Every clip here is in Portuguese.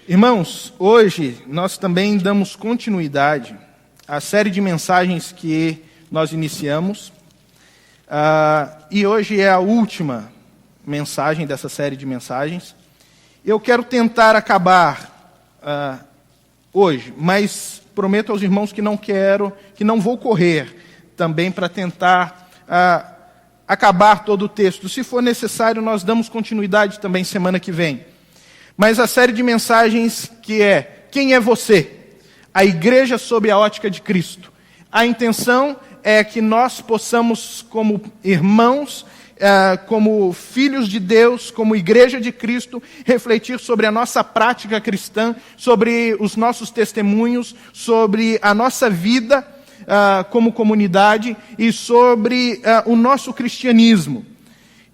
Irmãos, hoje nós também damos continuidade à série de mensagens que nós iniciamos. E hoje é a última mensagem dessa série de mensagens. Eu quero tentar acabar hoje, mas prometo aos irmãos que não vou correr também para tentar acabar todo o texto. Se for necessário, nós damos continuidade também semana que vem. Mas a série de mensagens que é Quem é você? A igreja sob a ótica de Cristo. A intenção é que nós possamos, como irmãos, como filhos de Deus, como igreja de Cristo, refletir sobre a nossa prática cristã, sobre os nossos testemunhos, sobre a nossa vida como comunidade e sobre o nosso cristianismo.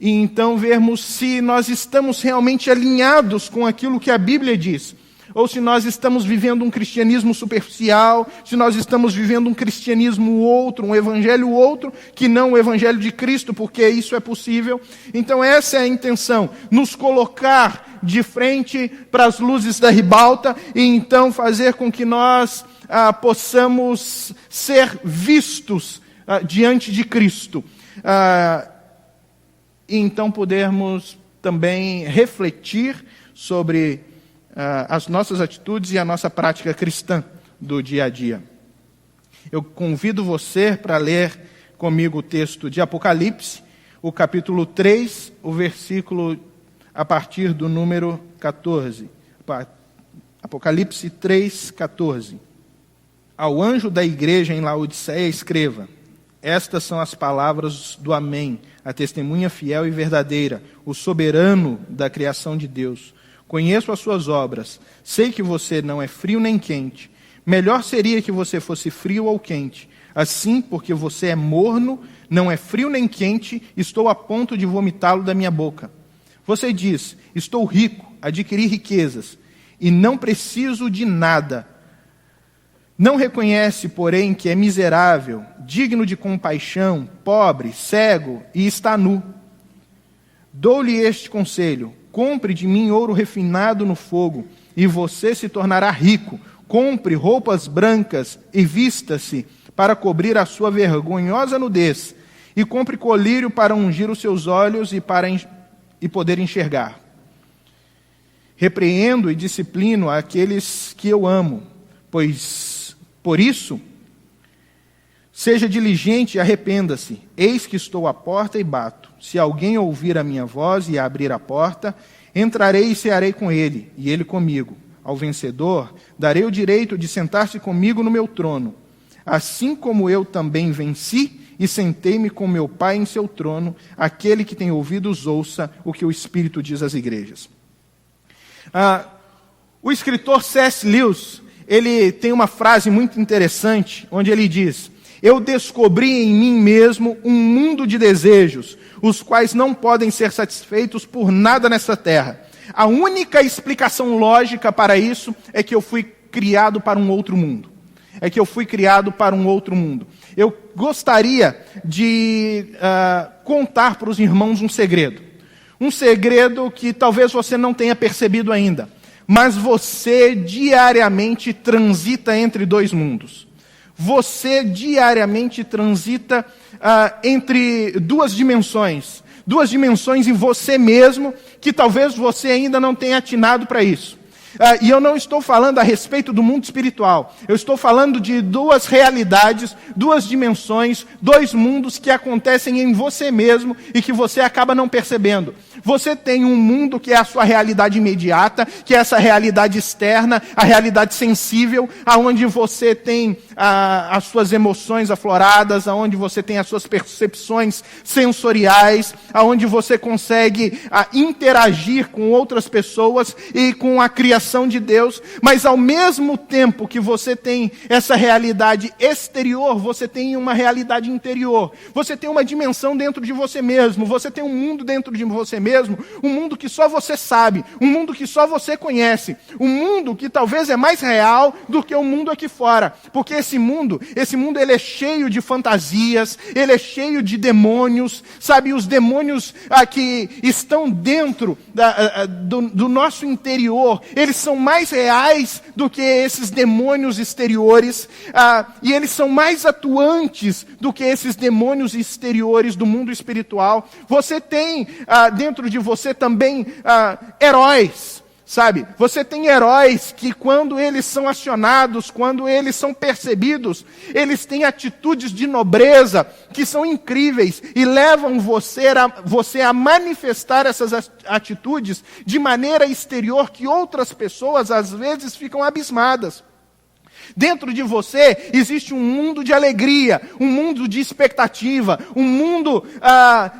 E então vermos se nós estamos realmente alinhados com aquilo que a Bíblia diz, ou se nós estamos vivendo um cristianismo superficial, se nós estamos vivendo um cristianismo outro, um evangelho outro, que não o evangelho de Cristo, porque isso é possível. Então essa é a intenção, nos colocar de frente para as luzes da ribalta e então fazer com que nós possamos ser vistos diante de Cristo. E então podermos também refletir sobre as nossas atitudes e a nossa prática cristã do dia a dia. Eu convido você para ler comigo o texto de Apocalipse, o capítulo 3, o versículo a partir do número 14. Apocalipse 3, 14. Ao anjo da igreja em Laodiceia escreva: estas são as palavras do Amém, a testemunha fiel e verdadeira, o soberano da criação de Deus. Conheço as suas obras, sei que você não é frio nem quente. Melhor seria que você fosse frio ou quente. Assim, porque você é morno, não é frio nem quente, estou a ponto de vomitá-lo da minha boca. Você diz: estou rico, adquiri riquezas, e não preciso de nada. Não reconhece, porém, que é miserável, digno de compaixão, pobre, cego e está nu. Dou-lhe este conselho: compre de mim ouro refinado no fogo, e você se tornará rico. Compre roupas brancas e vista-se para cobrir a sua vergonhosa nudez, e compre colírio para ungir os seus olhos e poder enxergar. Repreendo e disciplino aqueles que eu amo, por isso, seja diligente e arrependa-se. Eis que estou à porta e bato. Se alguém ouvir a minha voz e abrir a porta, entrarei e cearei com ele, e ele comigo. Ao vencedor, darei o direito de sentar-se comigo no meu trono, assim como eu também venci e sentei-me com meu Pai em seu trono. Aquele que tem ouvidos, ouça o que o Espírito diz às igrejas. O escritor C.S. Lewis, ele tem uma frase muito interessante, onde ele diz: eu descobri em mim mesmo um mundo de desejos, os quais não podem ser satisfeitos por nada nesta terra. A única explicação lógica para isso é que eu fui criado para um outro mundo. Eu gostaria de contar para os irmãos um segredo. Um segredo que talvez você não tenha percebido ainda. Mas você diariamente transita entre dois mundos. Você diariamente transita entre duas dimensões. Duas dimensões em você mesmo, que talvez você ainda não tenha atinado para isso. E eu não estou falando a respeito do mundo espiritual. Eu estou falando de duas realidades, duas dimensões, dois mundos que acontecem em você mesmo e que você acaba não percebendo. Você tem um mundo que é a sua realidade imediata, que é essa realidade externa, a realidade sensível, aonde você tem as suas emoções afloradas, aonde você tem as suas percepções sensoriais, aonde você consegue interagir com outras pessoas e com a criação de Deus, mas ao mesmo tempo que você tem essa realidade exterior, você tem uma realidade interior. Você tem uma dimensão dentro de você mesmo, você tem um mundo dentro de você mesmo, mesmo, um mundo que só você sabe, um mundo que só você conhece, um mundo que talvez é mais real do que o mundo aqui fora, porque esse mundo ele é cheio de fantasias, ele é cheio de demônios, sabe, os demônios que estão dentro do nosso interior, eles são mais reais do que esses demônios exteriores, e eles são mais atuantes do que esses demônios exteriores do mundo espiritual. Você tem dentro de você também heróis, sabe? Você tem heróis que quando eles são acionados, quando eles são percebidos, eles têm atitudes de nobreza que são incríveis e levam você a manifestar essas atitudes de maneira exterior que outras pessoas às vezes ficam abismadas. Dentro de você existe um mundo de alegria, um mundo de expectativa, um mundo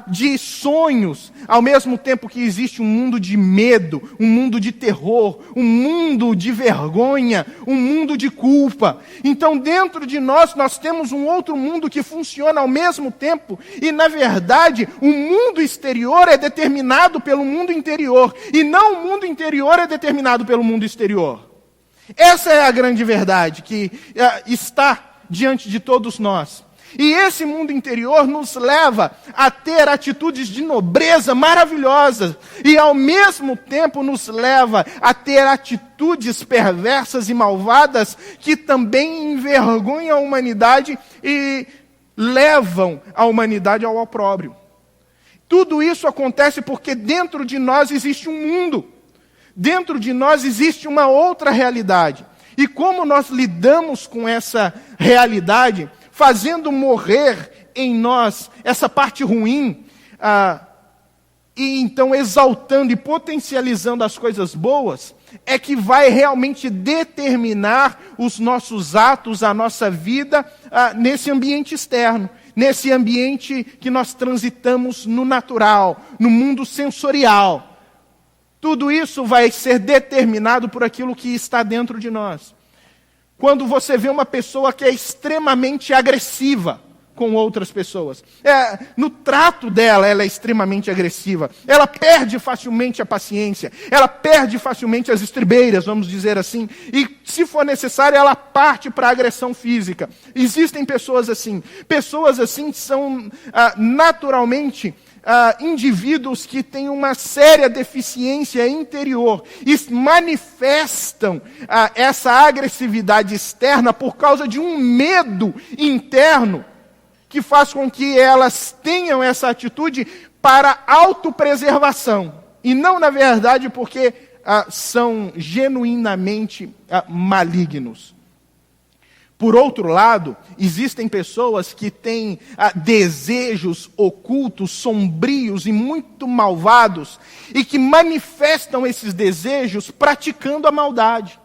de sonhos, ao mesmo tempo que existe um mundo de medo, um mundo de terror, um mundo de vergonha, um mundo de culpa. Então dentro de nós temos um outro mundo que funciona ao mesmo tempo e na verdade o mundo exterior é determinado pelo mundo interior e não o mundo interior é determinado pelo mundo exterior. Essa é a grande verdade que está diante de todos nós. E esse mundo interior nos leva a ter atitudes de nobreza maravilhosas e ao mesmo tempo nos leva a ter atitudes perversas e malvadas que também envergonham a humanidade e levam a humanidade ao opróbrio. Tudo isso acontece porque dentro de nós existe um mundo. Dentro de nós existe uma outra realidade. E como nós lidamos com essa realidade, fazendo morrer em nós essa parte ruim, e então exaltando e potencializando as coisas boas, é que vai realmente determinar os nossos atos, a nossa vida, nesse ambiente externo. Nesse ambiente que nós transitamos no natural, no mundo sensorial. Tudo isso vai ser determinado por aquilo que está dentro de nós. Quando você vê uma pessoa que é extremamente agressiva com outras pessoas, no trato dela ela é extremamente agressiva, ela perde facilmente a paciência, ela perde facilmente as estribeiras, vamos dizer assim, e se for necessário ela parte para a agressão física. Existem pessoas assim são naturalmente indivíduos que têm uma séria deficiência interior e manifestam essa agressividade externa por causa de um medo interno que faz com que elas tenham essa atitude para autopreservação e não, na verdade, porque são genuinamente malignos. Por outro lado, existem pessoas que têm desejos ocultos, sombrios e muito malvados, e que manifestam esses desejos praticando a maldade.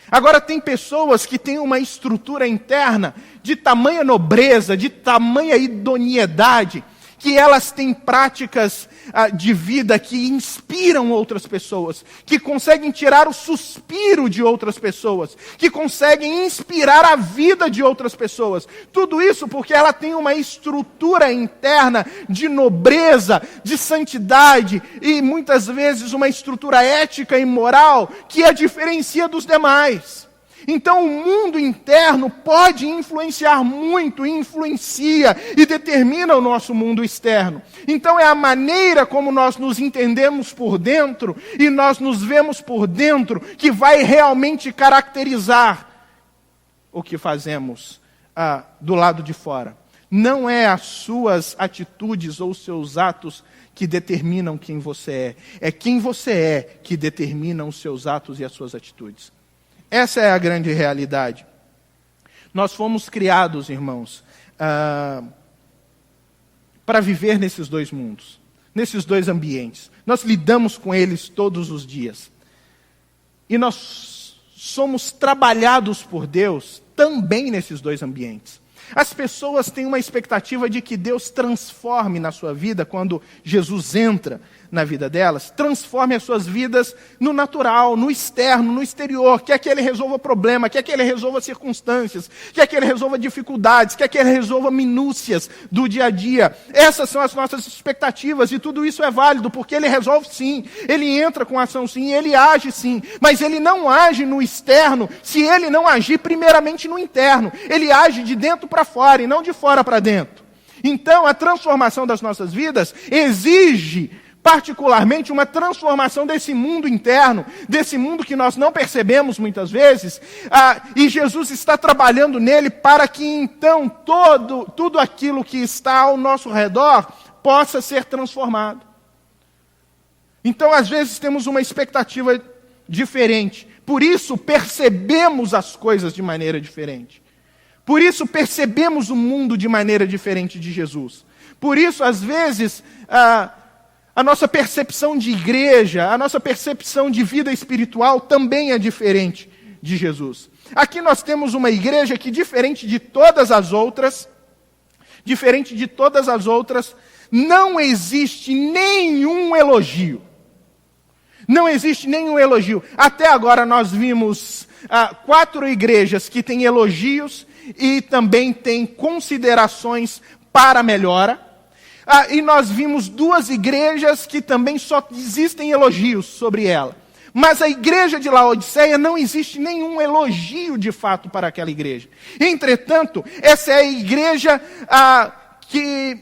Agora, tem pessoas que têm uma estrutura interna de tamanha nobreza, de tamanha idoneidade, que elas têm práticas de vida que inspiram outras pessoas, que conseguem tirar o suspiro de outras pessoas, que conseguem inspirar a vida de outras pessoas. Tudo isso porque ela tem uma estrutura interna de nobreza, de santidade e muitas vezes uma estrutura ética e moral que a diferencia dos demais. Então o mundo interno pode influenciar muito, influencia e determina o nosso mundo externo. Então é a maneira como nós nos entendemos por dentro e nós nos vemos por dentro que vai realmente caracterizar o que fazemos do lado de fora. Não é as suas atitudes ou os seus atos que determinam quem você é. É quem você é que determina os seus atos e as suas atitudes. Essa é a grande realidade. Nós fomos criados, irmãos, para viver nesses dois mundos, nesses dois ambientes. Nós lidamos com eles todos os dias. E nós somos trabalhados por Deus também nesses dois ambientes. As pessoas têm uma expectativa de que Deus transforme na sua vida quando Jesus entra na vida delas, transforme as suas vidas no natural, no externo, no exterior. Quer que ele resolva problema, quer que ele resolva circunstâncias, quer que ele resolva dificuldades, quer que ele resolva minúcias do dia a dia. Essas são as nossas expectativas e tudo isso é válido, porque ele resolve sim, ele entra com ação sim, ele age sim, mas ele não age no externo se ele não agir primeiramente no interno. Ele age de dentro para fora e não de fora para dentro. Então, a transformação das nossas vidas exige, particularmente, uma transformação desse mundo interno, desse mundo que nós não percebemos muitas vezes, e Jesus está trabalhando nele para que, então, tudo aquilo que está ao nosso redor possa ser transformado. Então, às vezes, temos uma expectativa diferente, por isso percebemos as coisas de maneira diferente. Por isso percebemos o mundo de maneira diferente de Jesus. Por isso, às vezes, a nossa percepção de igreja, a nossa percepção de vida espiritual também é diferente de Jesus. Aqui nós temos uma igreja que, diferente de todas as outras, não existe nenhum elogio. Não existe nenhum elogio. Até agora nós vimos 4 igrejas que têm elogios e também tem considerações para melhora. E nós vimos 2 igrejas que também só existem elogios sobre ela. Mas a igreja de Laodiceia não existe nenhum elogio de fato para aquela igreja. Entretanto, essa é a igreja que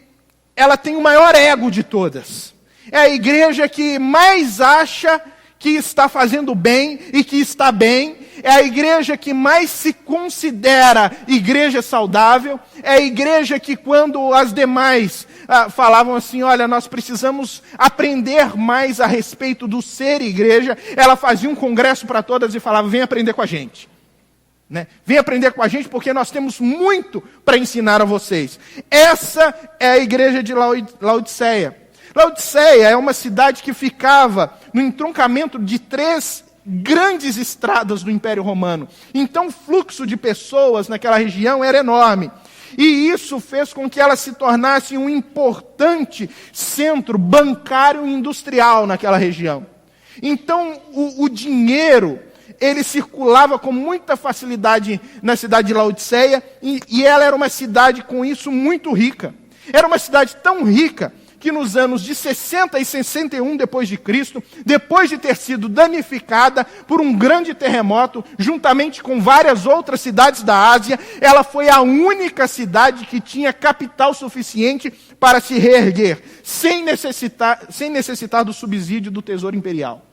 ela tem o maior ego de todas. É a igreja que mais acha que está fazendo bem e que está bem. É a igreja que mais se considera igreja saudável. É a igreja que, quando as demais falavam assim, olha, nós precisamos aprender mais a respeito do ser igreja, ela fazia um congresso para todas e falava, vem aprender com a gente. Né? Vem aprender com a gente porque nós temos muito para ensinar a vocês. Essa é a igreja de Laodiceia. Laodiceia é uma cidade que ficava no entroncamento de 3 grandes estradas do Império Romano. Então o fluxo de pessoas naquela região era enorme. E isso fez com que ela se tornasse um importante centro bancário e industrial naquela região. Então o dinheiro, ele circulava com muita facilidade na cidade de Laodiceia, e ela era uma cidade com isso muito rica. Era uma cidade tão rica que nos anos de 60 e 61 depois de Cristo, depois de ter sido danificada por um grande terremoto, juntamente com várias outras cidades da Ásia, ela foi a única cidade que tinha capital suficiente para se reerguer, sem necessitar do subsídio do Tesouro Imperial.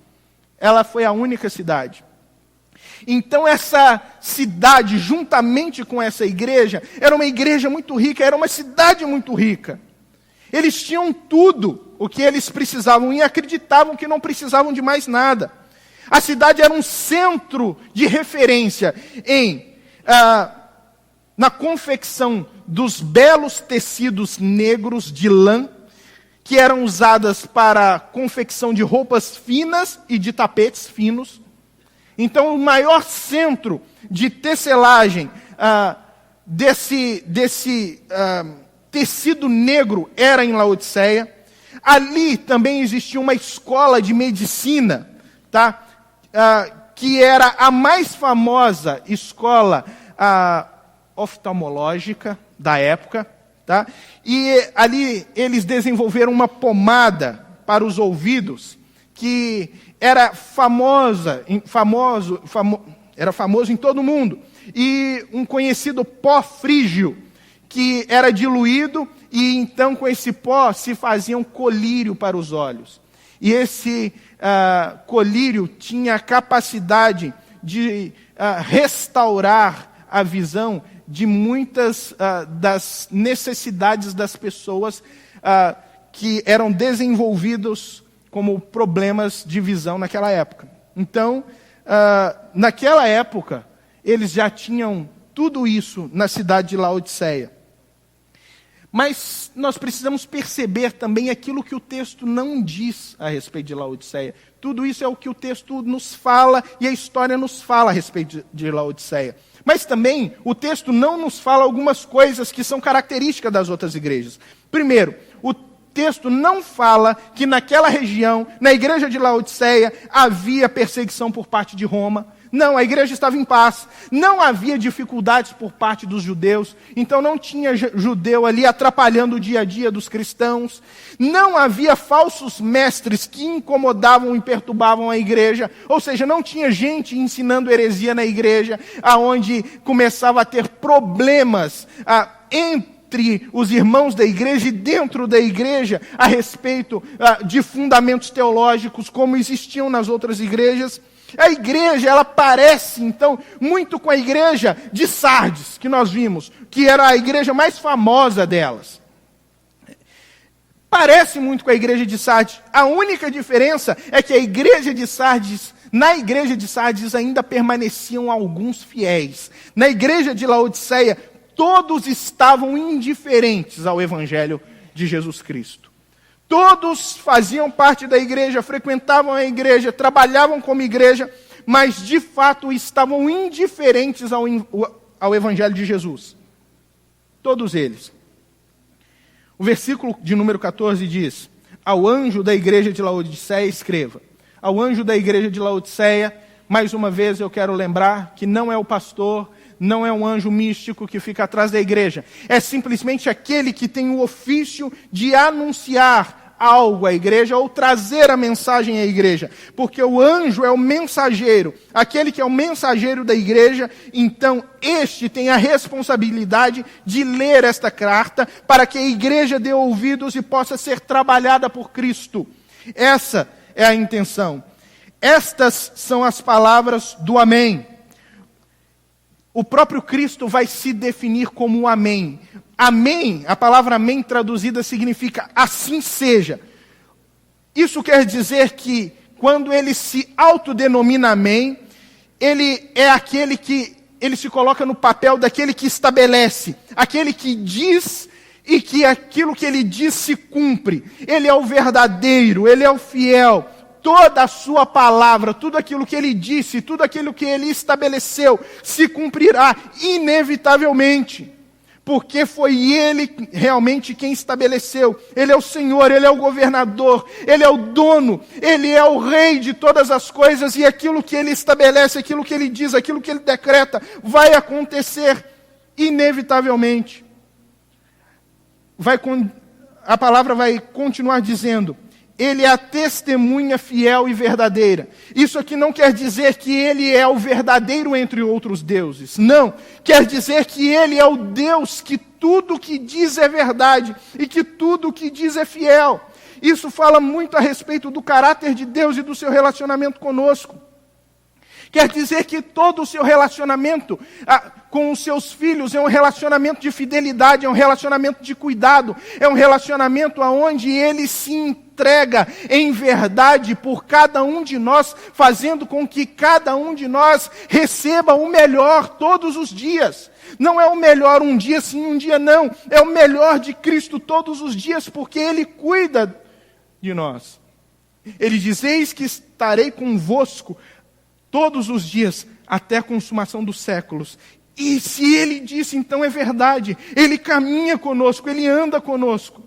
Ela foi a única cidade. Então essa cidade, juntamente com essa igreja, era uma igreja muito rica, era uma cidade muito rica. Eles tinham tudo o que eles precisavam e acreditavam que não precisavam de mais nada. A cidade era um centro de referência na confecção dos belos tecidos negros de lã, que eram usadas para confecção de roupas finas e de tapetes finos. Então, o maior centro de tecelagem desse tecido negro era em Laodiceia. Ali também existia uma escola de medicina, tá? Que era a mais famosa escola oftalmológica da época. Tá? E ali eles desenvolveram uma pomada para os ouvidos que era famoso em todo o mundo. E um conhecido pó frígio que era diluído, e então com esse pó se fazia um colírio para os olhos. E esse colírio tinha a capacidade de restaurar a visão de muitas das necessidades das pessoas que eram desenvolvidos como problemas de visão naquela época. Então, naquela época, eles já tinham tudo isso na cidade de Laodiceia. Mas nós precisamos perceber também aquilo que o texto não diz a respeito de Laodiceia. Tudo isso é o que o texto nos fala e a história nos fala a respeito de Laodiceia. Mas também o texto não nos fala algumas coisas que são características das outras igrejas. Primeiro, texto não fala que naquela região, na igreja de Laodiceia, havia perseguição por parte de Roma. Não, a igreja estava em paz. Não havia dificuldades por parte dos judeus. Então não tinha judeu ali atrapalhando o dia a dia dos cristãos. Não havia falsos mestres que incomodavam e perturbavam a igreja. Ou seja, não tinha gente ensinando heresia na igreja, aonde começava a ter problemas entre os irmãos da igreja e dentro da igreja a respeito de fundamentos teológicos como existiam nas outras igrejas. A igreja, ela parece, então, muito com a igreja de Sardes, que nós vimos, que era a igreja mais famosa delas. Parece muito com a igreja de Sardes. A única diferença é que a igreja de Sardes, na igreja de Sardes ainda permaneciam alguns fiéis. Na igreja de Laodiceia, todos estavam indiferentes ao evangelho de Jesus Cristo. Todos faziam parte da igreja, frequentavam a igreja, trabalhavam como igreja, mas de fato estavam indiferentes ao evangelho de Jesus. Todos eles. O versículo de número 14 diz: ao anjo da igreja de Laodiceia escreva. Ao anjo da igreja de Laodiceia, mais uma vez eu quero lembrar que não é o pastor, não é um anjo místico que fica atrás da igreja. É simplesmente aquele que tem o ofício de anunciar algo à igreja ou trazer a mensagem à igreja. Porque o anjo é o mensageiro. Aquele que é o mensageiro da igreja, então este tem a responsabilidade de ler esta carta para que a igreja dê ouvidos e possa ser trabalhada por Cristo. Essa é a intenção. Estas são as palavras do Amém. O próprio Cristo vai se definir como o Amém. Amém, a palavra Amém traduzida significa assim seja. Isso quer dizer que quando ele se autodenomina Amém, ele é aquele que, ele se coloca no papel daquele que estabelece, aquele que diz e que aquilo que ele diz se cumpre. Ele é o verdadeiro, ele é o fiel. Toda a sua palavra, tudo aquilo que ele disse, tudo aquilo que ele estabeleceu, se cumprirá inevitavelmente. Porque foi ele realmente quem estabeleceu. Ele é o Senhor, ele é o governador, ele é o dono, ele é o rei de todas as coisas. E aquilo que ele estabelece, aquilo que ele diz, aquilo que ele decreta, vai acontecer inevitavelmente. A palavra vai continuar dizendo: ele é a testemunha fiel e verdadeira. Isso aqui não quer dizer que ele é o verdadeiro entre outros deuses. Não. Quer dizer que ele é o Deus que tudo o que diz é verdade e que tudo o que diz é fiel. Isso fala muito a respeito do caráter de Deus e do seu relacionamento conosco. Quer dizer que todo o seu relacionamento com os seus filhos é um relacionamento de fidelidade, é um relacionamento de cuidado, é um relacionamento onde ele se entrega em verdade por cada um de nós, fazendo com que cada um de nós receba o melhor todos os dias. Não é o melhor um dia sim, um dia não. É o melhor de Cristo todos os dias, porque ele cuida de nós. Ele diz: eis que estarei convosco todos os dias, até a consumação dos séculos. E se ele disse, então é verdade. Ele caminha conosco, ele anda conosco.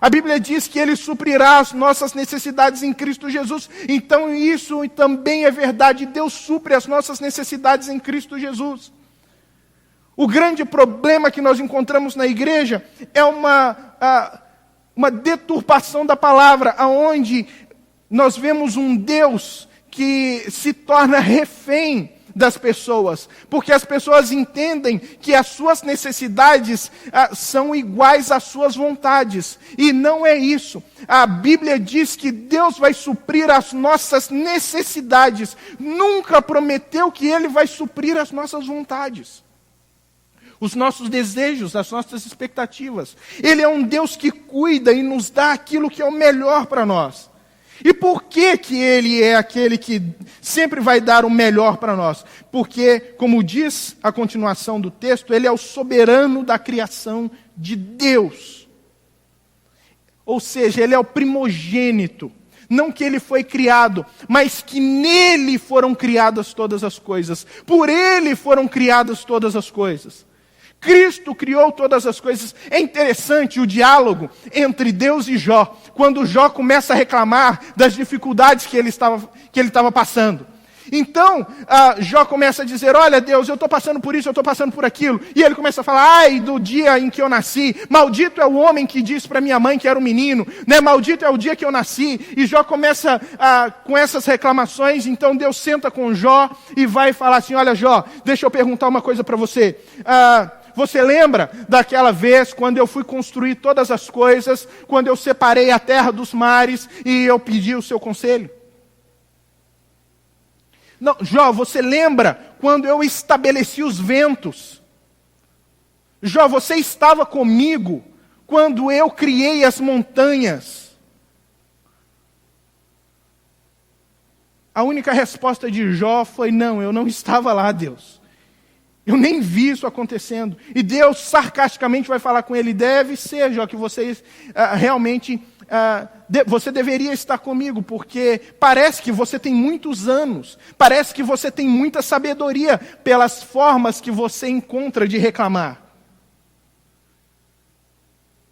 A Bíblia diz que ele suprirá as nossas necessidades em Cristo Jesus. Então isso também é verdade. Deus supre as nossas necessidades em Cristo Jesus. O grande problema que nós encontramos na igreja é uma deturpação da palavra, onde nós vemos um Deus que se torna refém das pessoas, porque as pessoas entendem que as suas necessidades são iguais às suas vontades, e não é isso. A Bíblia diz que Deus vai suprir as nossas necessidades, nunca prometeu que Ele vai suprir as nossas vontades, os nossos desejos, as nossas expectativas. Ele é um Deus que cuida e nos dá aquilo que é o melhor para nós. E por que Ele é aquele que sempre vai dar o melhor para nós? Porque, como diz a continuação do texto, Ele é o soberano da criação de Deus. Ou seja, Ele é o primogênito. Não que Ele foi criado, mas que nele foram criadas todas as coisas. Por Ele foram criadas todas as coisas. Cristo criou todas as coisas. É interessante o diálogo entre Deus e Jó, quando Jó começa a reclamar das dificuldades que ele estava passando. Então, Jó começa a dizer, olha Deus, eu estou passando por isso, eu estou passando por aquilo. E ele começa a falar, ai do dia em que eu nasci, maldito é o homem que disse para minha mãe que era um menino, né? Maldito é o dia que eu nasci. E Jó começa com essas reclamações. Então Deus senta com Jó e vai falar assim, olha Jó, deixa eu perguntar uma coisa para você. Você lembra daquela vez quando eu fui construir todas as coisas, quando eu separei a terra dos mares e eu pedi o seu conselho? Não, Jó, você lembra quando eu estabeleci os ventos? Jó, você estava comigo quando eu criei as montanhas? A única resposta de Jó foi, não, eu não estava lá, Deus. Eu nem vi isso acontecendo. E Deus sarcasticamente vai falar com ele, deve ser, Jó, que você realmente... você deveria estar comigo, porque parece que você tem muitos anos, parece que você tem muita sabedoria pelas formas que você encontra de reclamar.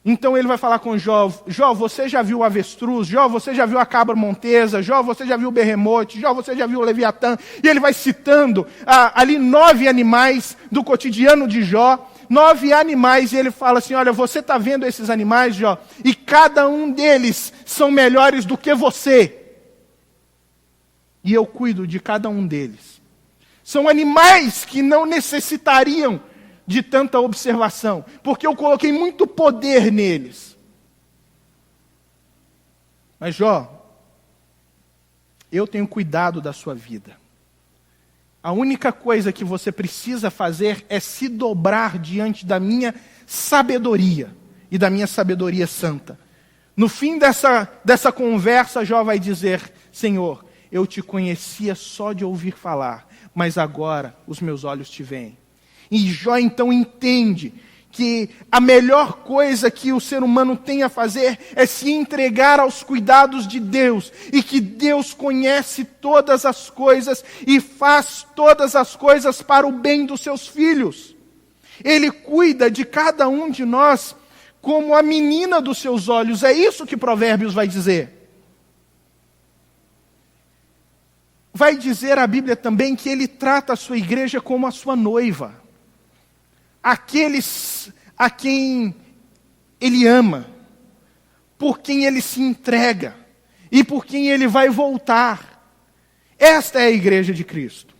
Então ele vai falar com Jó, Jó, você já viu o avestruz? Jó, você já viu a cabra montesa? Jó, você já viu o berremote? Jó, você já viu o leviatã? E ele vai citando ali 9 animais do cotidiano de Jó, 9 animais, e ele fala assim, olha, você está vendo esses animais, Jó? E cada um deles são melhores do que você. E eu cuido de cada um deles. São animais que não necessitariam de tanta observação, porque eu coloquei muito poder neles. Mas Jó, eu tenho cuidado da sua vida. A única coisa que você precisa fazer é se dobrar diante da minha sabedoria e da minha sabedoria santa. No fim dessa conversa, Jó vai dizer, Senhor, eu te conhecia só de ouvir falar, mas agora os meus olhos te veem. E Jó então entende que a melhor coisa que o ser humano tem a fazer é se entregar aos cuidados de Deus, e que Deus conhece todas as coisas e faz todas as coisas para o bem dos seus filhos. Ele cuida de cada um de nós como a menina dos seus olhos. É isso que Provérbios vai dizer. Vai dizer a Bíblia também que ele trata a sua igreja como a sua noiva. Aqueles a quem ele ama, por quem ele se entrega e por quem ele vai voltar. Esta é a igreja de Cristo.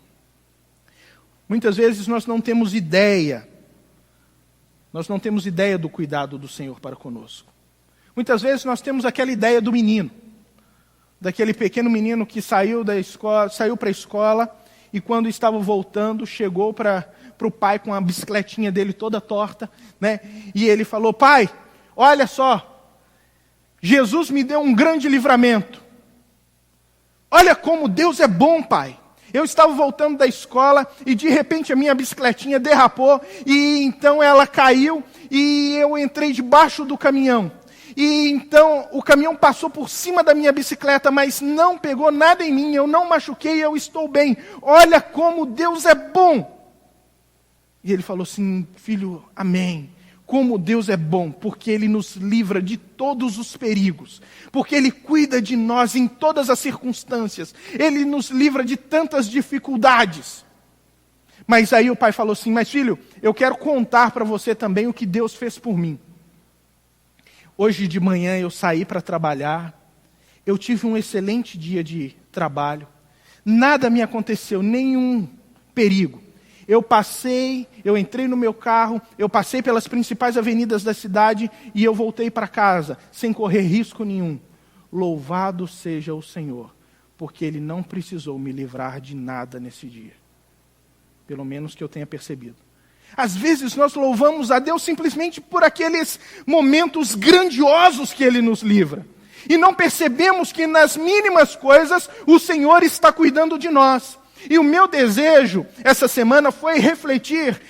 Muitas vezes nós não temos ideia do cuidado do Senhor para conosco. Muitas vezes nós temos aquela ideia do menino, daquele pequeno menino que saiu para a escola e quando estava voltando chegou para o pai com a bicicletinha dele toda torta, né? E ele falou, pai, olha só, Jesus me deu um grande livramento. Olha como Deus é bom, pai. Eu estava voltando da escola e de repente a minha bicicletinha derrapou e então ela caiu e eu entrei debaixo do caminhão. E então o caminhão passou por cima da minha bicicleta, mas não pegou nada em mim, eu não machuquei, eu estou bem. Olha como Deus é bom. E ele falou assim, filho, amém. Como Deus é bom, porque Ele nos livra de todos os perigos. Porque Ele cuida de nós em todas as circunstâncias. Ele nos livra de tantas dificuldades. Mas aí o pai falou assim, mas filho, eu quero contar para você também o que Deus fez por mim. Hoje de manhã eu saí para trabalhar. Eu tive um excelente dia de trabalho. Nada me aconteceu, nenhum perigo. Eu entrei no meu carro, eu passei pelas principais avenidas da cidade e eu voltei para casa, sem correr risco nenhum. Louvado seja o Senhor, porque Ele não precisou me livrar de nada nesse dia. Pelo menos que eu tenha percebido. Às vezes nós louvamos a Deus simplesmente por aqueles momentos grandiosos que Ele nos livra. E não percebemos que nas mínimas coisas o Senhor está cuidando de nós. E o meu desejo, essa semana, foi refletir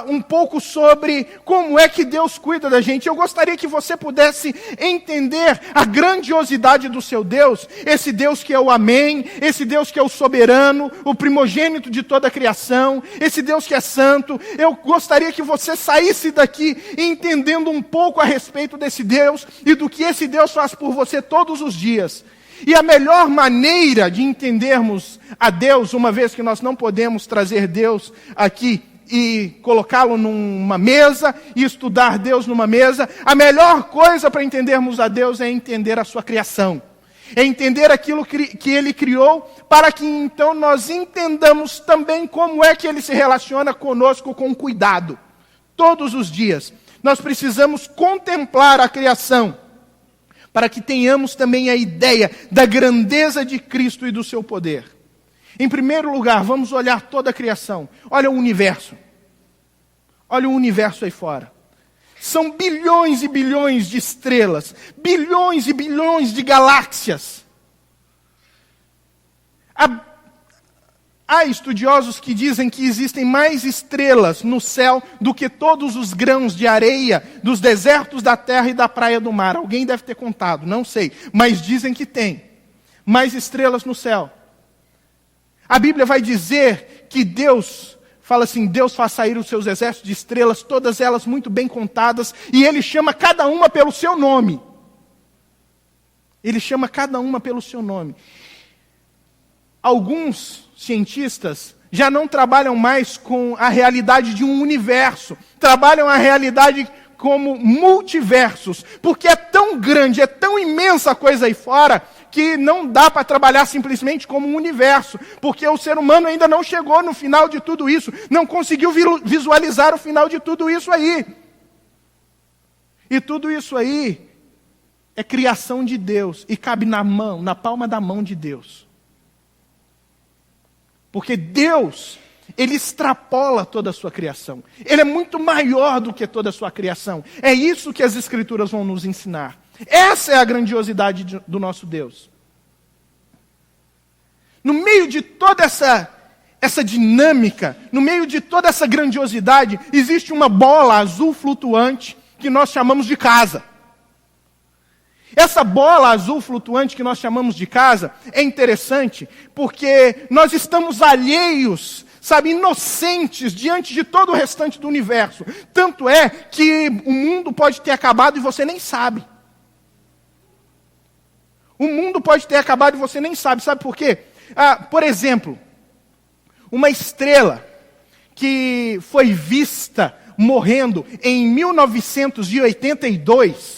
um pouco sobre como é que Deus cuida da gente. Eu gostaria que você pudesse entender a grandiosidade do seu Deus, esse Deus que é o Amém, esse Deus que é o soberano, o primogênito de toda a criação, esse Deus que é santo. Eu gostaria que você saísse daqui entendendo um pouco a respeito desse Deus e do que esse Deus faz por você todos os dias. E a melhor maneira de entendermos a Deus, uma vez que nós não podemos trazer Deus aqui e colocá-lo numa mesa e estudar Deus numa mesa, a melhor coisa para entendermos a Deus é entender a sua criação. É entender aquilo que Ele criou, para que então nós entendamos também como é que Ele se relaciona conosco com cuidado. Todos os dias. Nós precisamos contemplar a criação, para que tenhamos também a ideia da grandeza de Cristo e do seu poder. Em primeiro lugar, vamos olhar toda a criação. Olha o universo. Olha o universo aí fora. São bilhões e bilhões de estrelas, bilhões e bilhões de galáxias. Há estudiosos que dizem que existem mais estrelas no céu do que todos os grãos de areia dos desertos da terra e da praia do mar. Alguém deve ter contado, não sei, mas dizem que tem mais estrelas no céu. A Bíblia vai dizer que Deus, fala assim, Deus faz sair os seus exércitos de estrelas, todas elas muito bem contadas, e Ele chama cada uma pelo seu nome. Ele chama cada uma pelo seu nome. Alguns cientistas já não trabalham mais com a realidade de um universo, trabalham a realidade como multiversos, porque é tão grande, é tão imensa a coisa aí fora, que não dá para trabalhar simplesmente como um universo, porque o ser humano ainda não chegou no final de tudo isso, não conseguiu visualizar o final de tudo isso aí. E tudo isso aí é criação de Deus, e cabe na palma da mão de Deus. Porque Deus, Ele extrapola toda a sua criação. Ele é muito maior do que toda a sua criação. É isso que as Escrituras vão nos ensinar. Essa é a grandiosidade do nosso Deus. No meio de toda essa dinâmica, no meio de toda essa grandiosidade, existe uma bola azul flutuante que nós chamamos de casa. Essa bola azul flutuante que nós chamamos de casa é interessante porque nós estamos alheios, sabe, inocentes diante de todo o restante do universo. Tanto é que o mundo pode ter acabado e você nem sabe. O mundo pode ter acabado e você nem sabe. Sabe por quê? Por exemplo, uma estrela que foi vista morrendo em 1982...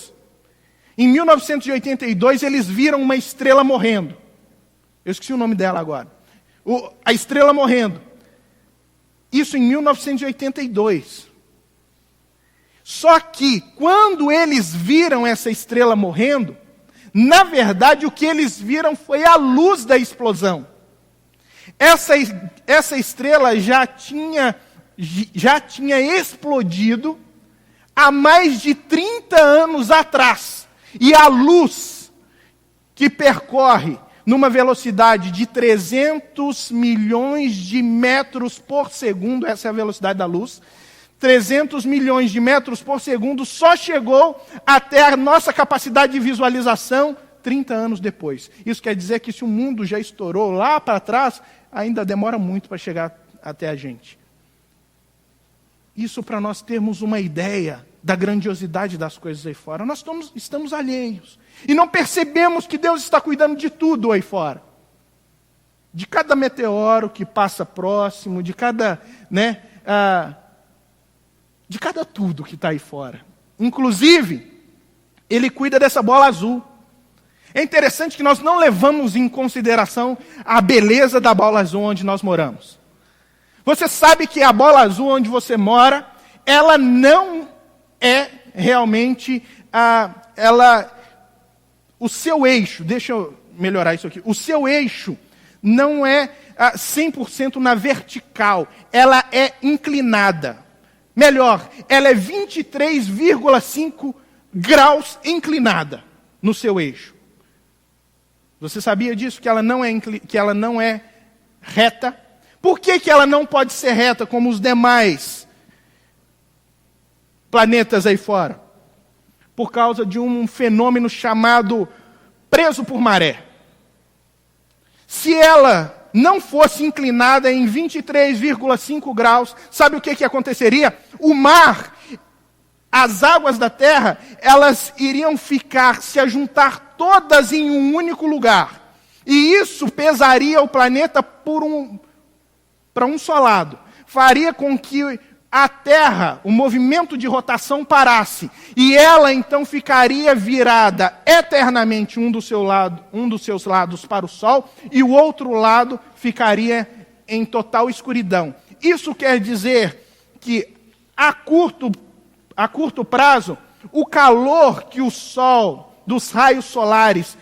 Em 1982, eles viram uma estrela morrendo. Eu esqueci o nome dela agora. A estrela morrendo. Isso em 1982. Só que, quando eles viram essa estrela morrendo, na verdade, o que eles viram foi a luz da explosão. Essa estrela já tinha explodido há mais de 30 anos atrás. E a luz que percorre numa velocidade de 300 milhões de metros por segundo, essa é a velocidade da luz, 300 milhões de metros por segundo, só chegou até a nossa capacidade de visualização 30 anos depois. Isso quer dizer que se o mundo já estourou lá para trás, ainda demora muito para chegar até a gente. Isso para nós termos uma ideia da grandiosidade das coisas aí fora. Nós estamos alheios. E não percebemos que Deus está cuidando de tudo aí fora. De cada meteoro que passa próximo, de cada tudo que está aí fora. Inclusive, Ele cuida dessa bola azul. É interessante que nós não levamos em consideração a beleza da bola azul onde nós moramos. Você sabe que a bola azul onde você mora, ela não é realmente o seu eixo. Deixa eu melhorar isso aqui. O seu eixo não é 100% na vertical. Ela é inclinada. Melhor, ela é 23,5 graus inclinada no seu eixo. Você sabia disso? Que ela não é reta? Por que ela não pode ser reta como os demais planetas aí fora? Por causa de um fenômeno chamado preso por maré. Se ela não fosse inclinada em 23,5 graus, sabe o que aconteceria? O mar, as águas da terra, elas iriam se ajuntar todas em um único lugar. E isso pesaria o planeta para um só lado. Faria com que a Terra, o movimento de rotação parasse. E ela então ficaria virada eternamente um dos seus lados para o Sol, e o outro lado ficaria em total escuridão. Isso quer dizer que a curto prazo, o calor que o Sol, dos raios solares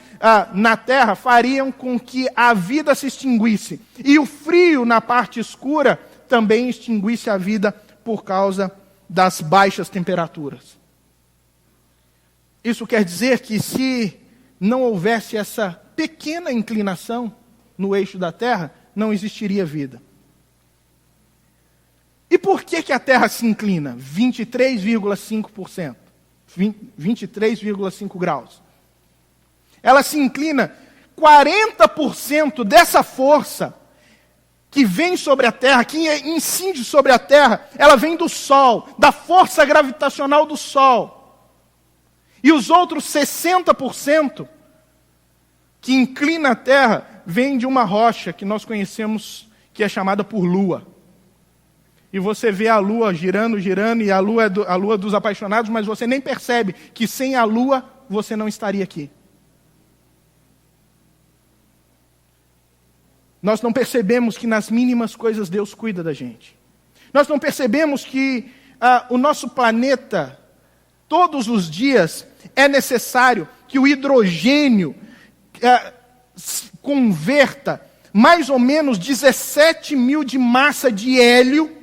na Terra, fariam com que a vida se extinguisse. E o frio na parte escura também extinguisse a vida por causa das baixas temperaturas. Isso quer dizer que se não houvesse essa pequena inclinação no eixo da Terra, não existiria vida. E por que a Terra se inclina? 23,5%. 23,5 graus. Ela se inclina 40% dessa força que vem sobre a Terra, que incide sobre a Terra, ela vem do Sol, da força gravitacional do Sol. E os outros 60% que inclina a Terra, vem de uma rocha que nós conhecemos, que é chamada por Lua. E você vê a Lua girando, girando, e a Lua é a Lua dos apaixonados, mas você nem percebe que sem a Lua você não estaria aqui. Nós não percebemos que nas mínimas coisas Deus cuida da gente. Nós não percebemos que o nosso planeta, todos os dias, é necessário que o hidrogênio converta mais ou menos 17 mil de massa de hélio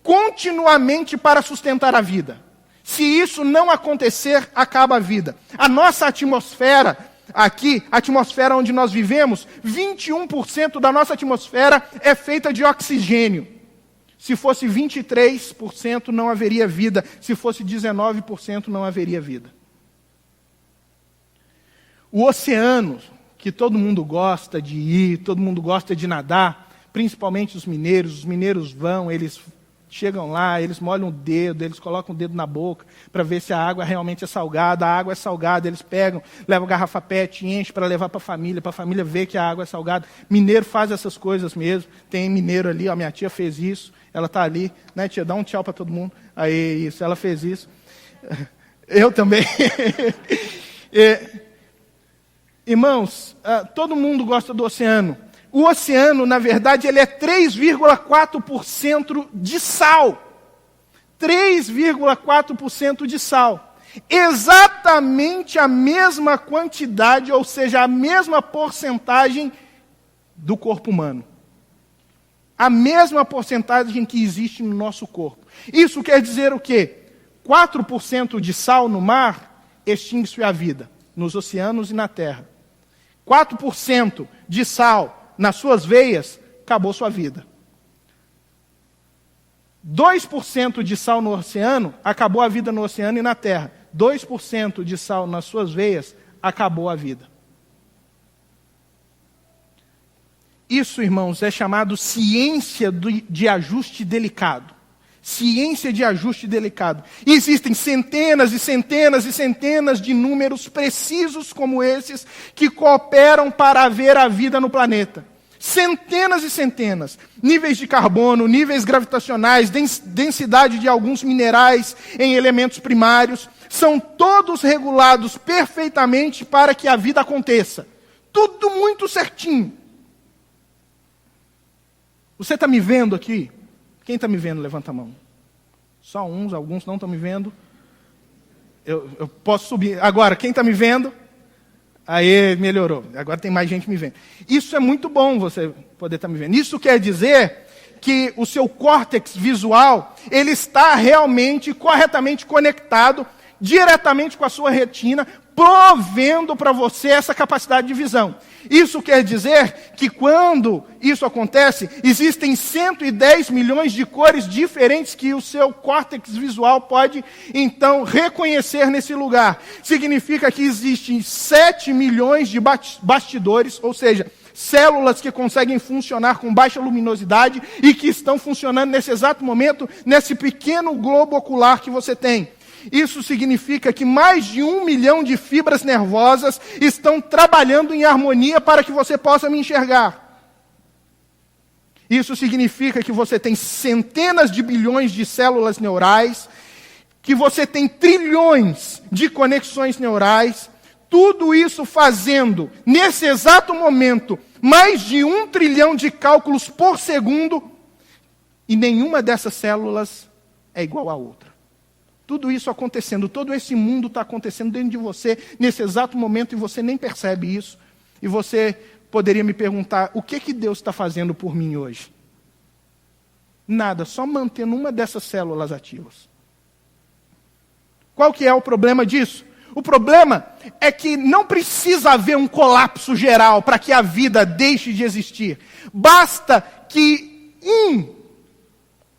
continuamente para sustentar a vida. Se isso não acontecer, acaba a vida. A nossa atmosfera aqui, a atmosfera onde nós vivemos, 21% da nossa atmosfera é feita de oxigênio. Se fosse 23%, não haveria vida. Se fosse 19%, não haveria vida. O oceano, que todo mundo gosta de ir, todo mundo gosta de nadar, principalmente os mineiros vão, eles chegam lá, eles molham o dedo, eles colocam o dedo na boca para ver se a água realmente é salgada. A água é salgada, eles pegam, levam garrafa PET, enchem para levar para a família ver que a água é salgada. Mineiro faz essas coisas mesmo. Tem mineiro ali, minha tia fez isso, ela está ali, né, tia? Dá um tchau para todo mundo. Aí, isso, ela fez isso. Eu também. Irmãos, todo mundo gosta do oceano. O oceano, na verdade, ele é 3,4% de sal. 3,4% de sal. Exatamente a mesma quantidade, ou seja, a mesma porcentagem do corpo humano. A mesma porcentagem que existe no nosso corpo. Isso quer dizer o quê? 4% de sal no mar extingue a vida, nos oceanos e na terra. 4% de sal nas suas veias, acabou sua vida. 2% de sal no oceano, acabou a vida no oceano e na terra. 2% de sal nas suas veias, acabou a vida. Isso, irmãos, é chamado ciência de ajuste delicado. Ciência de ajuste delicado. E existem centenas e centenas e centenas de números precisos como esses que cooperam para haver a vida no planeta. Centenas e centenas. Níveis de carbono, níveis gravitacionais, densidade de alguns minerais em elementos primários, são todos regulados perfeitamente para que a vida aconteça. Tudo muito certinho. Você está me vendo aqui? Quem está me vendo, levanta a mão. Só uns, alguns não estão me vendo. Eu posso subir. Agora, quem está me vendo? Aí, melhorou. Agora tem mais gente me vendo. Isso é muito bom, você poder estar me vendo. Isso quer dizer que o seu córtex visual, ele está realmente, corretamente conectado, diretamente com a sua retina, provendo para você essa capacidade de visão. Isso quer dizer que quando isso acontece, existem 110 milhões de cores diferentes que o seu córtex visual pode, então, reconhecer nesse lugar. Significa que existem 7 milhões de bastidores, ou seja, células que conseguem funcionar com baixa luminosidade e que estão funcionando nesse exato momento, nesse pequeno globo ocular que você tem. Isso significa que mais de 1 milhão de fibras nervosas estão trabalhando em harmonia para que você possa me enxergar. Isso significa que você tem centenas de bilhões de células neurais, que você tem trilhões de conexões neurais, tudo isso fazendo, nesse exato momento, mais de 1 trilhão de cálculos por segundo, e nenhuma dessas células é igual à outra. Tudo isso acontecendo, todo esse mundo está acontecendo dentro de você, nesse exato momento, e você nem percebe isso. E você poderia me perguntar, o que Deus está fazendo por mim hoje? Nada, só mantendo uma dessas células ativas. Qual que é o problema disso? O problema é que não precisa haver um colapso geral para que a vida deixe de existir. Basta que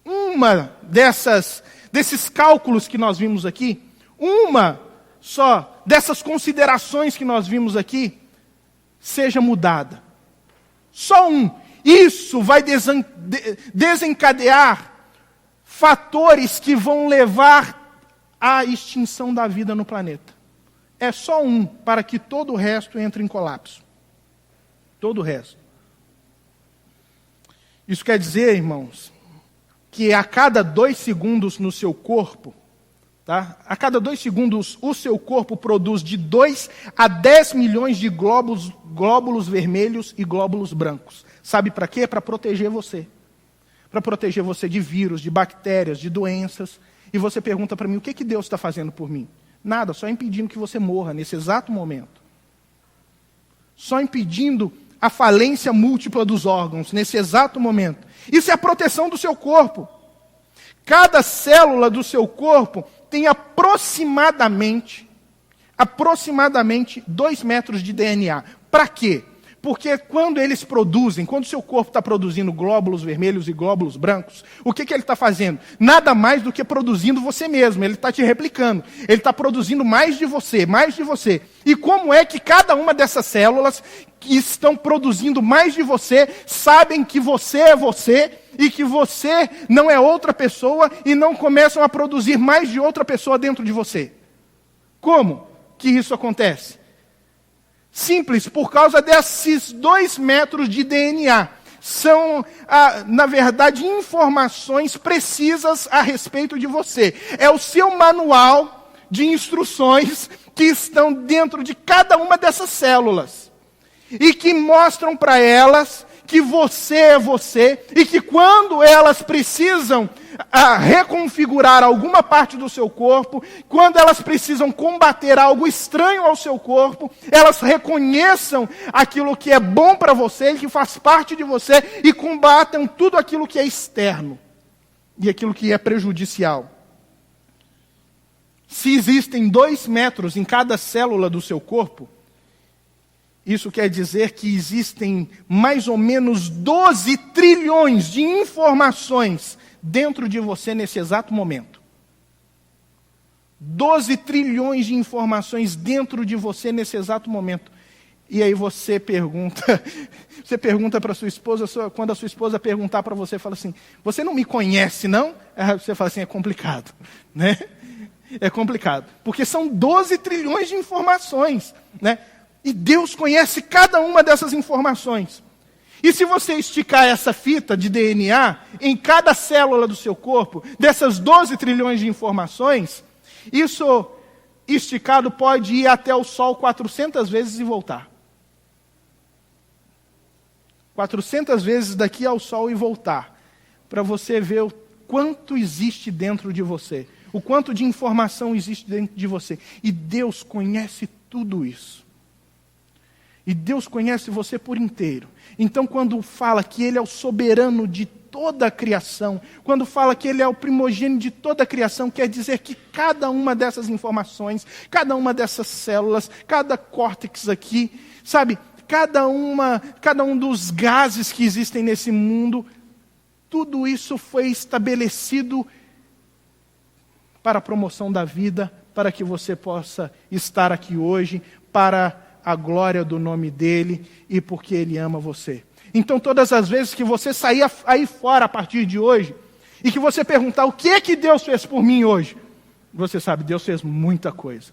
uma desses cálculos que nós vimos aqui, uma só dessas considerações que nós vimos aqui, seja mudada. Só um. Isso vai desencadear fatores que vão levar à extinção da vida no planeta. É só um para que todo o resto entre em colapso. Todo o resto. Isso quer dizer, irmãos, que a cada 2 segundos no seu corpo, tá? A cada 2 segundos o seu corpo produz de 2 a 10 milhões de glóbulos vermelhos e glóbulos brancos. Sabe para quê? Para proteger você. Para proteger você de vírus, de bactérias, de doenças. E você pergunta para mim, o que Deus está fazendo por mim? Nada, só impedindo que você morra nesse exato momento. Só impedindo a falência múltipla dos órgãos nesse exato momento. Isso é a proteção do seu corpo. Cada célula do seu corpo tem aproximadamente 2 metros de DNA. Para quê? Porque quando eles produzem, quando o seu corpo está produzindo glóbulos vermelhos e glóbulos brancos, o que ele está fazendo? Nada mais do que produzindo você mesmo, ele está te replicando. Ele está produzindo mais de você, mais de você. E como é que cada uma dessas células que estão produzindo mais de você, sabem que você é você, e que você não é outra pessoa, e não começam a produzir mais de outra pessoa dentro de você? Como que isso acontece? Simples, por causa desses 2 metros de DNA. São, na verdade, informações precisas a respeito de você. É o seu manual de instruções que estão dentro de cada uma dessas células. E que mostram para elas que você é você, e que quando elas precisam reconfigurar alguma parte do seu corpo, quando elas precisam combater algo estranho ao seu corpo, elas reconheçam aquilo que é bom para você, que faz parte de você, e combatam tudo aquilo que é externo, e aquilo que é prejudicial. Se existem 2 metros em cada célula do seu corpo, isso quer dizer que existem mais ou menos 12 trilhões de informações dentro de você nesse exato momento. 12 trilhões de informações dentro de você nesse exato momento. E aí você pergunta para sua esposa, quando a sua esposa perguntar para você, fala assim, você não me conhece, não? Aí você fala assim, é complicado, né? É complicado, porque são 12 trilhões de informações, né? E Deus conhece cada uma dessas informações. E se você esticar essa fita de DNA em cada célula do seu corpo, dessas 12 trilhões de informações, isso esticado pode ir até o Sol 400 vezes e voltar. 400 vezes daqui ao Sol e voltar. Para você ver o quanto existe dentro de você. O quanto de informação existe dentro de você. E Deus conhece tudo isso. E Deus conhece você por inteiro. Então, quando fala que Ele é o soberano de toda a criação, quando fala que Ele é o primogênito de toda a criação, quer dizer que cada uma dessas informações, cada uma dessas células, cada córtex aqui, sabe, cada um dos gases que existem nesse mundo, tudo isso foi estabelecido para a promoção da vida, para que você possa estar aqui hoje, para a glória do nome dEle e porque Ele ama você. Então, todas as vezes que você sair aí fora a partir de hoje, e que você perguntar o que é que Deus fez por mim hoje, você sabe, Deus fez muita coisa.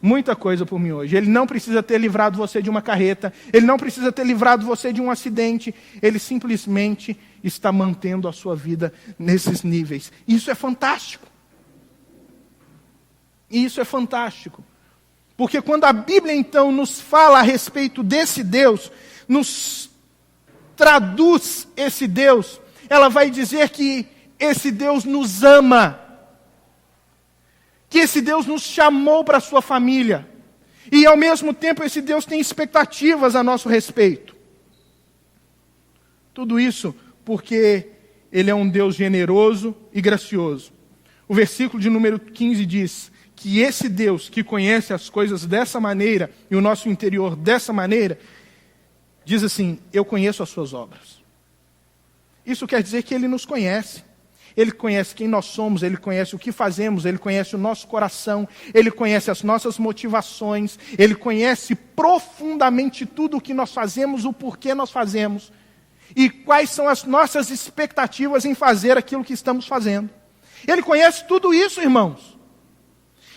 Muita coisa por mim hoje. Ele não precisa ter livrado você de uma carreta, Ele não precisa ter livrado você de um acidente, Ele simplesmente está mantendo a sua vida nesses níveis. Isso é fantástico. Isso é fantástico. Porque quando a Bíblia, então, nos fala a respeito desse Deus, nos traduz esse Deus, ela vai dizer que esse Deus nos ama, que esse Deus nos chamou para a sua família, e ao mesmo tempo esse Deus tem expectativas a nosso respeito. Tudo isso porque Ele é um Deus generoso e gracioso. O versículo de número 15 diz que esse Deus que conhece as coisas dessa maneira, e o nosso interior dessa maneira, diz assim: eu conheço as suas obras. Isso quer dizer que Ele nos conhece. Ele conhece quem nós somos, Ele conhece o que fazemos, Ele conhece o nosso coração, Ele conhece as nossas motivações, Ele conhece profundamente tudo o que nós fazemos, o porquê nós fazemos, e quais são as nossas expectativas em fazer aquilo que estamos fazendo. Ele conhece tudo isso, irmãos.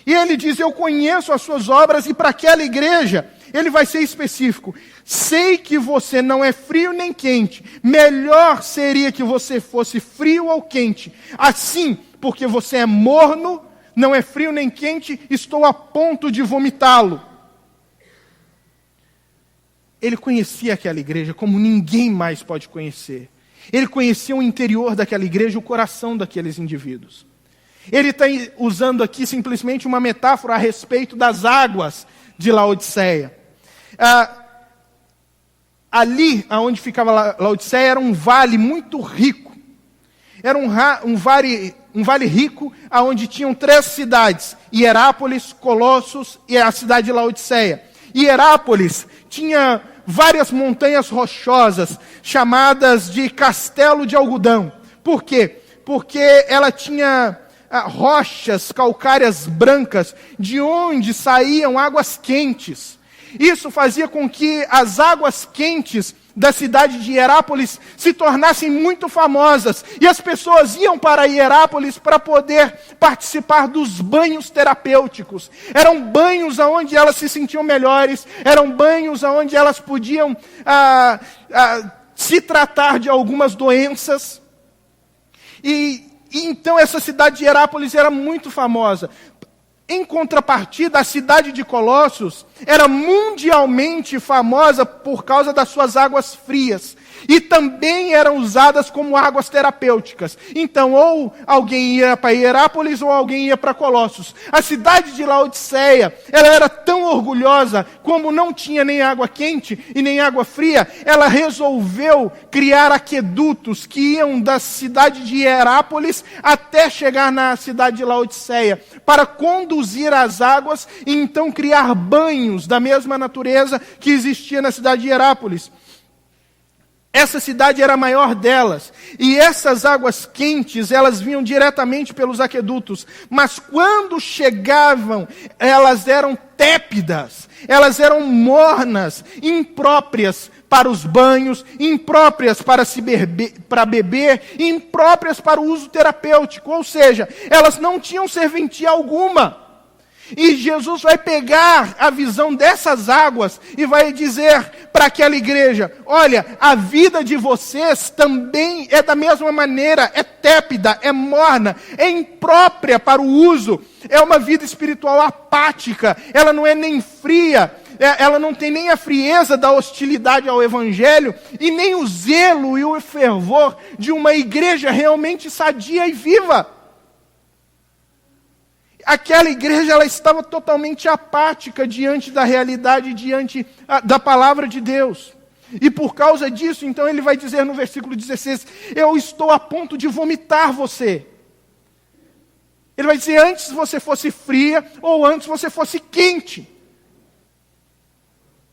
E Ele diz: eu conheço as suas obras, e para aquela igreja, Ele vai ser específico. Sei que você não é frio nem quente. Melhor seria que você fosse frio ou quente. Assim, porque você é morno, não é frio nem quente, estou a ponto de vomitá-lo. Ele conhecia aquela igreja como ninguém mais pode conhecer. Ele conhecia o interior daquela igreja, o coração daqueles indivíduos. Ele está usando aqui simplesmente uma metáfora a respeito das águas de Laodiceia. Ali, onde ficava Laodiceia, era um vale muito rico. Era um vale rico, onde tinham 3 cidades: Hierápolis, Colossos e a cidade de Laodiceia. Hierápolis tinha várias montanhas rochosas, chamadas de Castelo de Algodão. Por quê? Porque ela tinha rochas calcárias brancas, de onde saíam águas quentes. Isso fazia com que as águas quentes da cidade de Hierápolis se tornassem muito famosas. E as pessoas iam para Hierápolis para poder participar dos banhos terapêuticos. Eram banhos onde elas se sentiam melhores, eram banhos onde elas podiam se tratar de algumas doenças. E então essa cidade de Hierápolis era muito famosa. Em contrapartida, a cidade de Colossos era mundialmente famosa por causa das suas águas frias. E também eram usadas como águas terapêuticas. Então, ou alguém ia para Hierápolis, ou alguém ia para Colossos. A cidade de Laodiceia, ela era tão orgulhosa, como não tinha nem água quente e nem água fria, ela resolveu criar aquedutos que iam da cidade de Hierápolis até chegar na cidade de Laodiceia, para conduzir as águas e então criar banhos da mesma natureza que existia na cidade de Hierápolis. Essa cidade era a maior delas, e essas águas quentes, elas vinham diretamente pelos aquedutos, mas quando chegavam, elas eram tépidas, elas eram mornas, impróprias para os banhos, impróprias para beber, impróprias para o uso terapêutico, ou seja, elas não tinham serventia alguma. E Jesus vai pegar a visão dessas águas e vai dizer para aquela igreja: olha, a vida de vocês também é da mesma maneira, é tépida, é morna, é imprópria para o uso, é uma vida espiritual apática, ela não é nem fria, ela não tem nem a frieza da hostilidade ao evangelho e nem o zelo e o fervor de uma igreja realmente sadia e viva. Aquela igreja, ela estava totalmente apática diante da realidade, diante da palavra de Deus. E por causa disso, então ele vai dizer no versículo 16, eu estou a ponto de vomitar você. Ele vai dizer, antes você fosse fria, ou antes você fosse quente.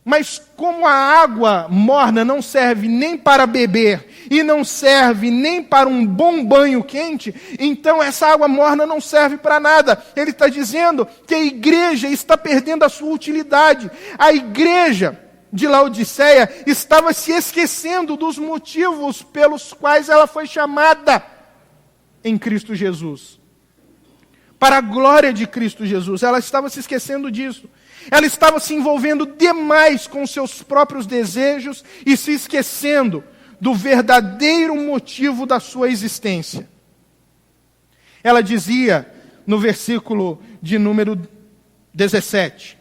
Mas como a água morna não serve nem para beber, e não serve nem para um bom banho quente, então essa água morna não serve para nada. Ele está dizendo que a igreja está perdendo a sua utilidade. A igreja de Laodiceia estava se esquecendo dos motivos pelos quais ela foi chamada em Cristo Jesus. Para a glória de Cristo Jesus. Ela estava se esquecendo disso. Ela estava se envolvendo demais com seus próprios desejos e se esquecendo do verdadeiro motivo da sua existência. Ela dizia no versículo de número 17,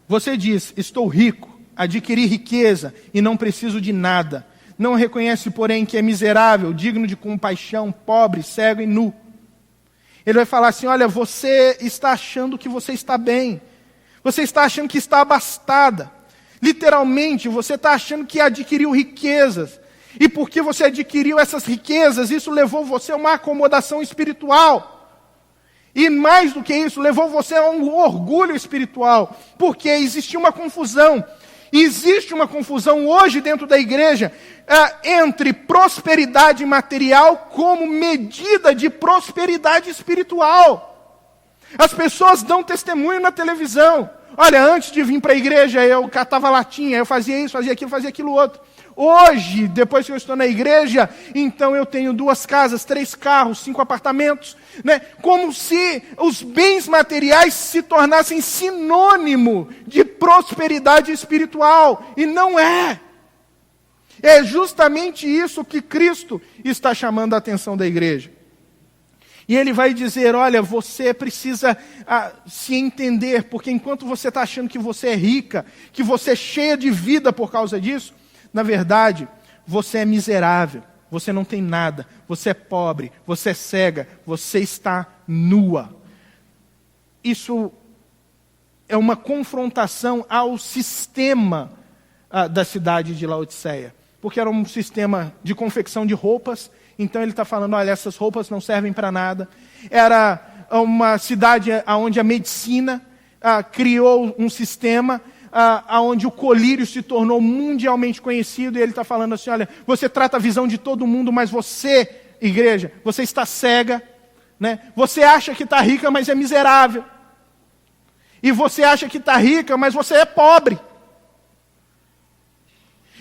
você diz, estou rico, adquiri riqueza e não preciso de nada. Não reconhece, porém, que é miserável, digno de compaixão, pobre, cego e nu. Ele vai falar assim, olha, você está achando que você está bem. Você está achando que está abastada. Literalmente, você está achando que adquiriu riquezas. E porque você adquiriu essas riquezas, isso levou você a uma acomodação espiritual. E mais do que isso, levou você a um orgulho espiritual. Porque existia uma confusão. Existe uma confusão hoje dentro da igreja entre prosperidade material como medida de prosperidade espiritual. As pessoas dão testemunho na televisão. Olha, antes de vir para a igreja eu catava latinha, eu fazia isso, fazia aquilo outro. Hoje, depois que eu estou na igreja, então eu tenho 2 casas, 3 carros, 5 apartamentos, né? Como se os bens materiais se tornassem sinônimo de prosperidade espiritual. E não é. É justamente isso que Cristo está chamando a atenção da igreja. E ele vai dizer, olha, você precisa se entender, porque enquanto você está achando que você é rica, que você é cheia de vida por causa disso, na verdade, você é miserável, você não tem nada, você é pobre, você é cega, você está nua. Isso é uma confrontação ao sistema da cidade de Laodiceia, porque era um sistema de confecção de roupas, então ele está falando, olha, essas roupas não servem para nada. Era uma cidade onde a medicina criou um sistema onde o colírio se tornou mundialmente conhecido, e ele está falando assim, olha, você trata a visão de todo mundo, mas você, igreja, você está cega, né? Você acha que está rica, mas é miserável. E você acha que está rica, mas você é pobre.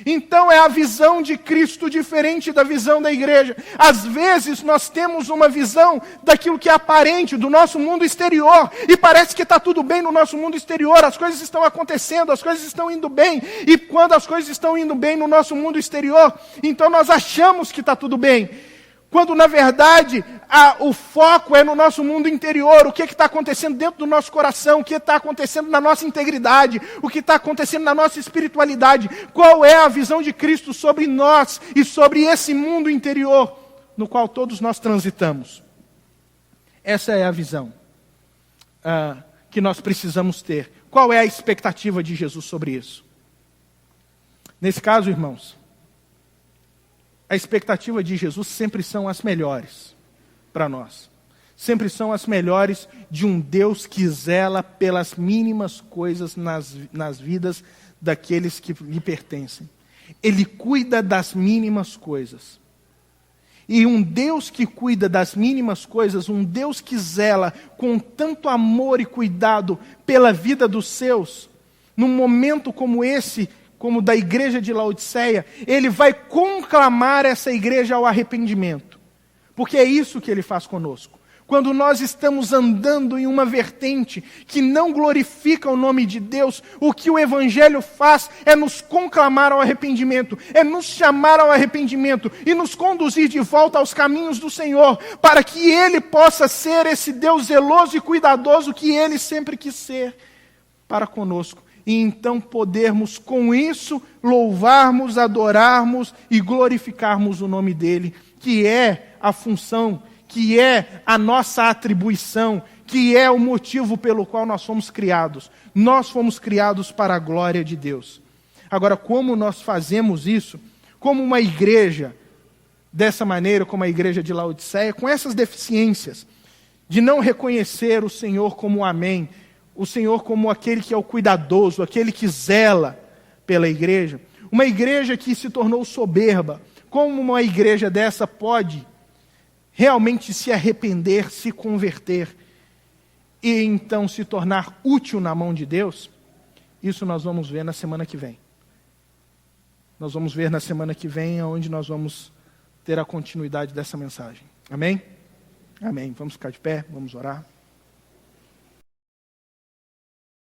Então é a visão de Cristo diferente da visão da igreja. Às vezes nós temos uma visão daquilo que é aparente, do nosso mundo exterior, e parece que está tudo bem no nosso mundo exterior, as coisas estão acontecendo, as coisas estão indo bem, e quando as coisas estão indo bem no nosso mundo exterior, então nós achamos que está tudo bem. Quando na verdade o foco é no nosso mundo interior, o que está acontecendo dentro do nosso coração, o que está acontecendo na nossa integridade, o que está acontecendo na nossa espiritualidade, qual é a visão de Cristo sobre nós e sobre esse mundo interior no qual todos nós transitamos. Essa é a visão que nós precisamos ter. Qual é a expectativa de Jesus sobre isso? Nesse caso, irmãos, a expectativa de Jesus sempre são as melhores para nós. Sempre são as melhores de um Deus que zela pelas mínimas coisas nas vidas daqueles que lhe pertencem. Ele cuida das mínimas coisas. E um Deus que cuida das mínimas coisas, um Deus que zela com tanto amor e cuidado pela vida dos seus, num momento como esse, como da igreja de Laodiceia, ele vai conclamar essa igreja ao arrependimento. Porque é isso que ele faz conosco. Quando nós estamos andando em uma vertente que não glorifica o nome de Deus, o que o Evangelho faz é nos conclamar ao arrependimento, é nos chamar ao arrependimento e nos conduzir de volta aos caminhos do Senhor, para que Ele possa ser esse Deus zeloso e cuidadoso que Ele sempre quis ser para conosco. E então podermos com isso louvarmos, adorarmos e glorificarmos o nome dEle, que é a função que é a nossa atribuição, que é o motivo pelo qual nós fomos criados. Nós fomos criados para a glória de Deus. Agora, como nós fazemos isso? Como uma igreja, dessa maneira, como a igreja de Laodiceia, com essas deficiências, de não reconhecer o Senhor como o Amém, o Senhor como aquele que é o cuidadoso, aquele que zela pela igreja. Uma igreja que se tornou soberba. Como uma igreja dessa pode realmente se arrepender, se converter e então se tornar útil na mão de Deus? Isso nós vamos ver na semana que vem. Nós vamos ver na semana que vem, onde nós vamos ter a continuidade dessa mensagem. Amém? Amém. Vamos ficar de pé, vamos orar.